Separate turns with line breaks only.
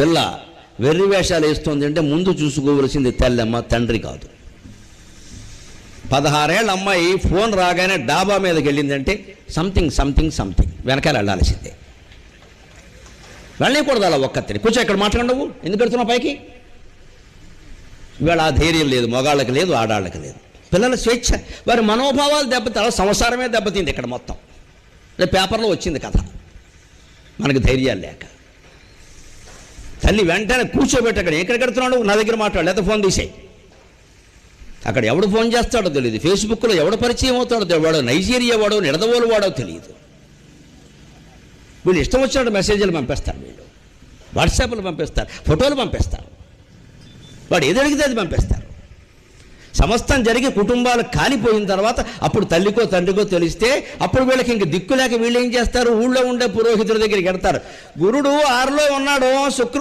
పిల్ల వెర్రి వేషాలు వేస్తుంది అంటే ముందు చూసుకోవలసింది తల్లమ్మ, తండ్రి కాదు. 16 ఏళ్ళ అమ్మాయి ఫోన్ రాగానే డాబా మీదకి వెళ్ళిందంటే సంథింగ్ సంథింగ్ సంథింగ్ వెనకాల వెళ్ళాల్సిందే. వెళ్ళకూడదు అలా ఒక్కతిని. కూర్చో, ఇక్కడ మాట్లాడవు, ఎందుకు పెడుతున్నావు పైకి? ఇవాళ ఆ ధైర్యం లేదు, మగాళ్ళకి లేదు, ఆడాళ్ళకి లేదు. పిల్లల స్వేచ్ఛ, వారి మనోభావాలు దెబ్బతారు, సంసారమే దెబ్బతింది. ఇక్కడ మొత్తం పేపర్లో వచ్చింది కథ. మనకు ధైర్యాలు లేక తల్లి వెంటనే కూర్చోబెట్టి, అక్కడ ఎక్కడ కడుతున్నాడు, నా దగ్గర మాట్లాడు, లేదా ఫోన్ తీసేయి. అక్కడ ఎవడు ఫోన్ చేస్తాడో తెలియదు, ఫేస్బుక్లో ఎవడు పరిచయం అవుతాడో తెలియదు, వాడు నైజీరియా వాడో నిడదవోలు వాడో తెలియదు. వీళ్ళు ఇష్టం వచ్చినట్టు మెసేజ్లు పంపిస్తారు, వీళ్ళు వాట్సాప్లు పంపిస్తారు, ఫోటోలు పంపిస్తారు, వాడు ఏది అడిగితే అది పంపిస్తారు. సమస్తం జరిగి కుటుంబాలు కాలిపోయిన తర్వాత అప్పుడు తల్లికో తండ్రికో తెలిస్తే అప్పుడు వీళ్ళకి ఇంక దిక్కు లేక వీళ్ళు ఏం చేస్తారు, ఊళ్ళో ఉండే పురోహితుల దగ్గరికి వెడతారు. గురుడు 6లో ఉన్నాడు,